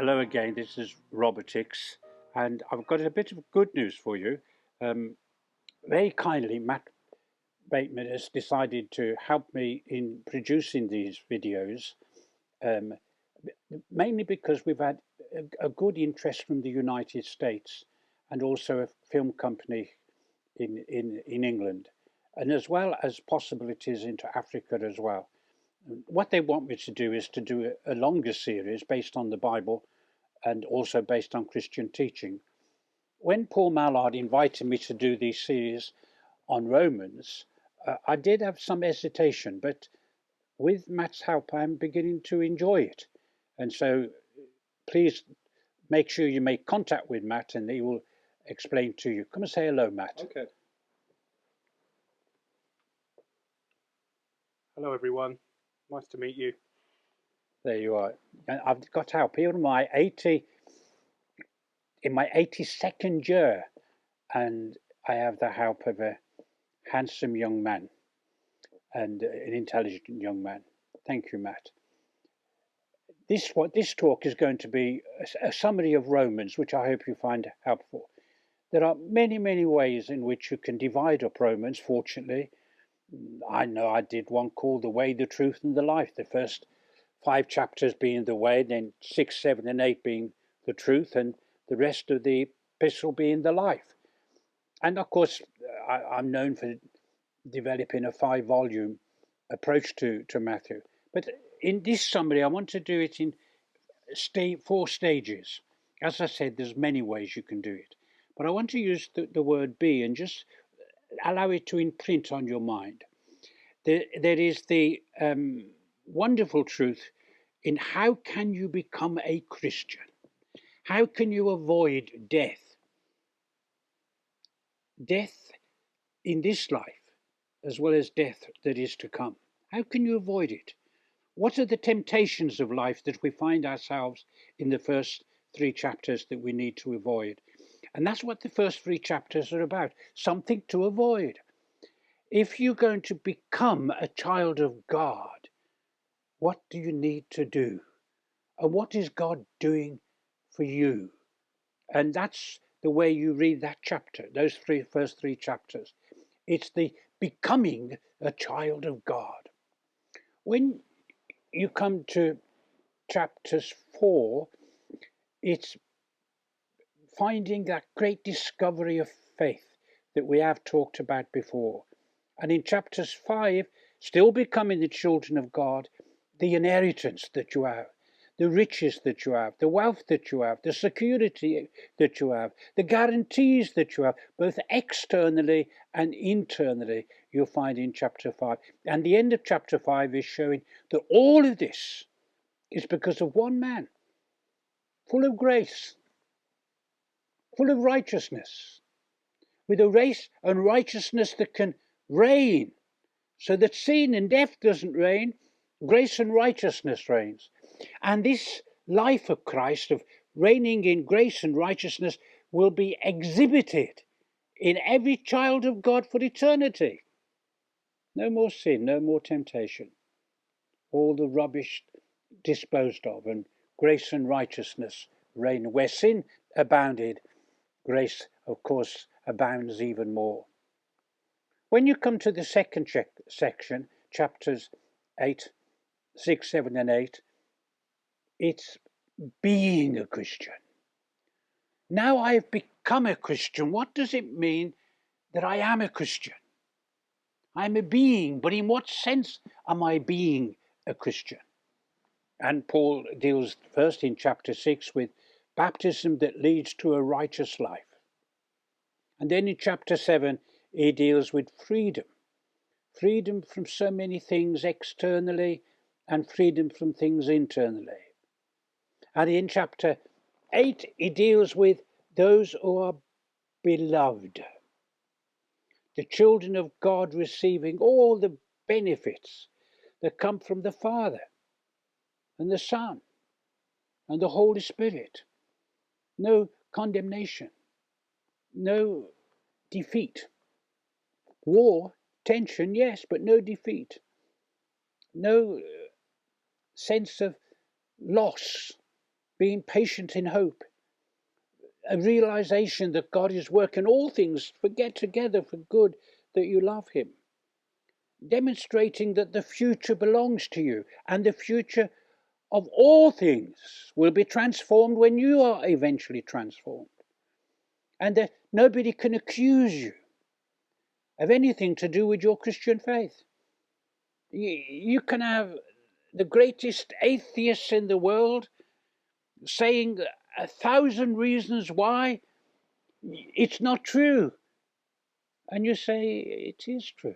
Hello again, this is Robotics, and I've got a bit of good news for you. Very kindly, Matt Bateman has decided to help me in producing these videos, um, mainly because we've had a good interest from the United States and also a film company in England, and as well as possibilities into Africa as well. What they want me to do is to do a longer series based on the Bible and also based on Christian teaching. When Paul Mallard invited me to do these series on Romans, I did have some hesitation, but with Matt's help, I'm beginning to enjoy it. And so please make sure you make contact with Matt and he will explain to you. Come and say hello, Matt. Okay. Hello, everyone. Nice to meet you. There you are. And I've got help here in my 82nd year, and I have the help of a handsome young man and an intelligent young man. Thank you, Matt. This talk is going to be a summary of Romans, which I hope you find helpful. There are many, many ways in which you can divide up Romans, fortunately. I know I did one called The Way, the Truth, and the Life. The first 5 chapters being the way, then 6, 7, and 8 being the truth, and the rest of the epistle being the life. And of course, I'm known for developing a 5-volume approach to Matthew. But in this summary, I want to do it in 4 stages. As I said, there's many ways you can do it. But I want to use the word be and just allow it to imprint on your mind. There is the wonderful truth in how can you become a Christian? How can you avoid death? Death in this life, as well as death that is to come. How can you avoid it? What are the temptations of life that we find ourselves in the first 3 chapters that we need to avoid? And that's what the first 3 chapters are about, something to avoid. If you're going to become a child of God, what do you need to do? And what is God doing for you? And that's the way you read that chapter, those first 3 chapters. It's the becoming a child of God. When you come to chapters 4, it's finding that great discovery of faith that we have talked about before. And in chapters 5, still becoming the children of God, the inheritance that you have, the riches that you have, the wealth that you have, the security that you have, the guarantees that you have, both externally and internally, you'll find in chapter 5. And the end of chapter 5 is showing that all of this is because of one man, full of grace, full of righteousness, with a race and righteousness that can reign, so that sin and death doesn't reign, grace and righteousness reigns. And this life of Christ, of reigning in grace and righteousness, will be exhibited in every child of God for eternity. No more sin, no more temptation. All the rubbish disposed of, and grace and righteousness reign. Where sin abounded, grace, of course, abounds even more. When you come to the second section, chapters 6, 7, and 8, it's being a Christian. Now I've become a Christian. What does it mean that I am a Christian? I'm a being, but in what sense am I being a Christian? And Paul deals first in chapter 6 with baptism that leads to a righteous life. And then in chapter 7, he deals with freedom. Freedom from so many things externally and freedom from things internally. And in chapter 8, he deals with those who are beloved. The children of God receiving all the benefits that come from the Father and the Son and the Holy Spirit. No condemnation, no defeat. War, tension, yes, but no defeat. No sense of loss, being patient in hope, a realization that God is working all things together for good, that you love him, demonstrating that the future belongs to you, and the future of all things will be transformed when you are eventually transformed, and that nobody can accuse you of anything to do with your Christian faith. You can have the greatest atheists in the world saying 1,000 reasons why it's not true, and you say it is true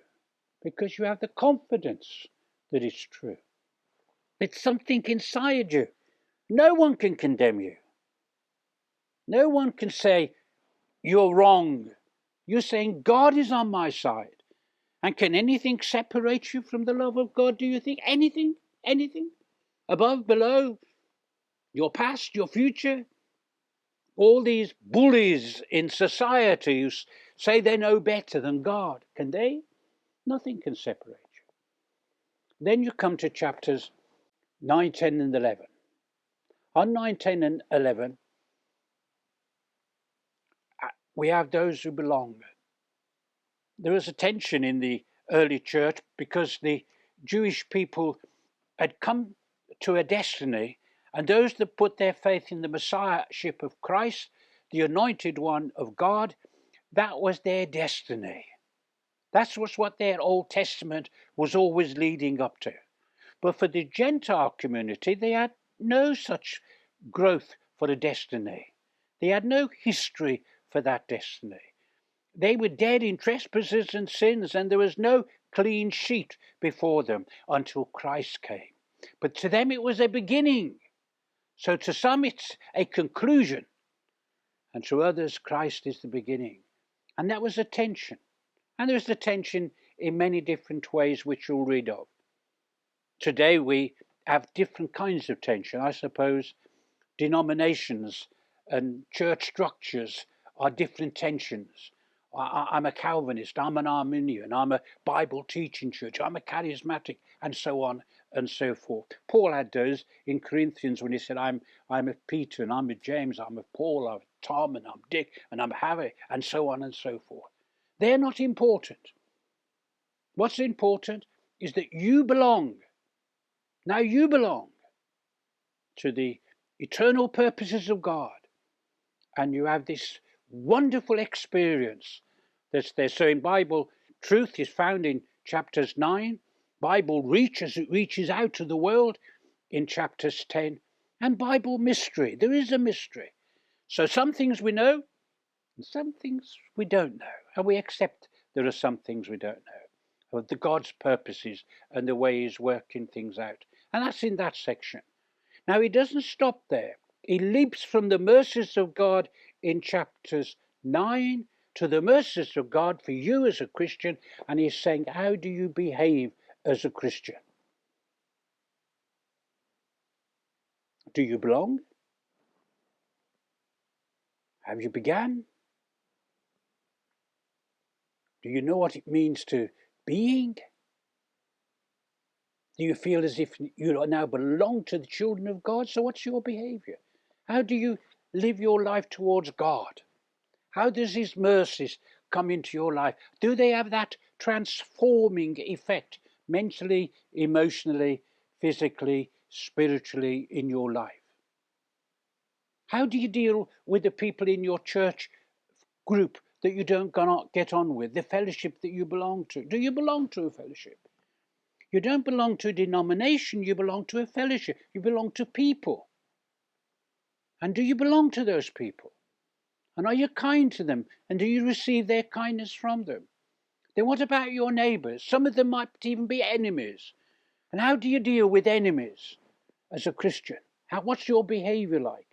because you have the confidence that it's true. It's something inside you. No one can condemn you. No one can say you're wrong. You're saying God is on my side. And can anything separate you from the love of God? Do you think anything? Anything? Above, below, your past, your future? All these bullies in society who say they know better than God, can they? Nothing can separate you. Then you come to chapters 9, 10 and 11. On 9, 10 and 11, we have those who belong. There was a tension in the early church because the Jewish people had come to a destiny, and those that put their faith in the Messiahship of Christ, the anointed one of God, that was their destiny. That was what their Old Testament was always leading up to. But for the Gentile community, they had no such growth for a destiny. They had no history for that destiny. They were dead in trespasses and sins, and there was no clean sheet before them until Christ came. But to them it was a beginning. So to some it's a conclusion, and to others Christ is the beginning. And that was a tension. And there's the tension in many different ways which you'll read of. Today we have different kinds of tension. I suppose denominations and church structures are different tensions. I'm a Calvinist, I'm an Arminian, I'm a Bible teaching church, I'm a charismatic, and so on and so forth. Paul had those in Corinthians when he said, I'm a Peter, and I'm a James, I'm a Paul, I'm a Tom, and I'm Dick, and I'm Harry, and so on and so forth. They're not important. What's important is that you belong. Now you belong to the eternal purposes of God, and you have this wonderful experience that's there. So in Bible, truth is found in chapters 9. Bible reaches out to the world in chapters 10. And Bible mystery, there is a mystery. So some things we know, and some things we don't know. And we accept there are some things we don't know of the God's purposes and the way he's working things out. And that's in that section. Now he doesn't stop there. He leaps from the mercies of God in chapters 9 to the mercies of God for you as a Christian, and he's saying, how do you behave as a Christian? Do you belong? Have you begun? Do you know what it means to being? Do you feel as if you now belong to the children of God? So what's your behavior? How do you live your life towards God? How does his mercies come into your life? Do they have that transforming effect mentally, emotionally, physically, spiritually in your life? How do you deal with the people in your church group that you don't get on with, the fellowship that you belong to? Do you belong to a fellowship? You don't belong to a denomination, you belong to a fellowship. You belong to people. And do you belong to those people? And are you kind to them? And do you receive their kindness from them? Then what about your neighbours? Some of them might even be enemies. And how do you deal with enemies as a Christian? What's your behaviour like?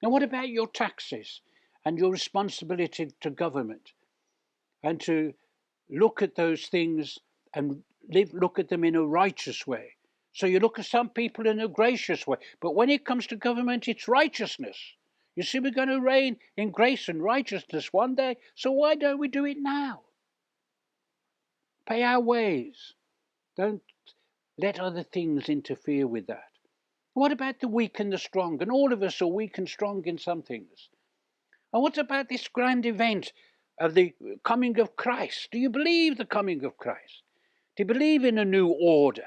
And what about your taxes and your responsibility to government? And to look at those things and look at them in a righteous way. So you look at some people in a gracious way. But when it comes to government, it's righteousness. You see, we're going to reign in grace and righteousness one day. So why don't we do it now? Pay our ways. Don't let other things interfere with that. What about the weak and the strong? And all of us are weak and strong in some things. And what about this grand event of the coming of Christ? Do you believe the coming of Christ? Do you believe in a new order?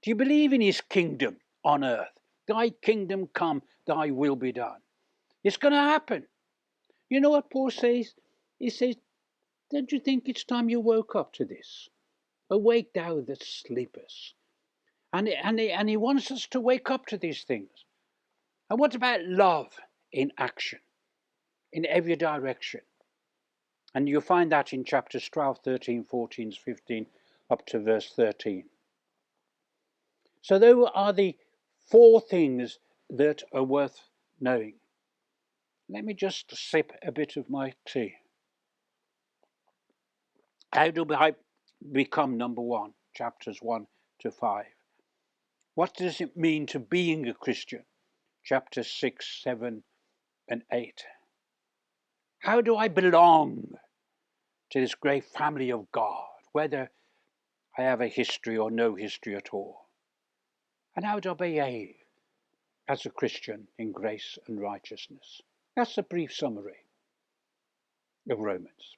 Do you believe in his kingdom on earth? Thy kingdom come, thy will be done. It's going to happen. You know what Paul says? He says, don't you think it's time you woke up to this? Awake thou that sleepest. And he wants us to wake up to these things. And what about love in action, in every direction? And you'll find that in chapters 12, 13, 14, 15, up to verse 13. So those are the 4 things that are worth knowing. Let me just sip a bit of my tea. How do I become number 1? Chapters 1 to 5. What does it mean to being a Christian? Chapters 6, 7, and 8. How do I belong to this great family of God, whether I have a history or no history at all? And how do I behave as a Christian in grace and righteousness? That's a brief summary of Romans.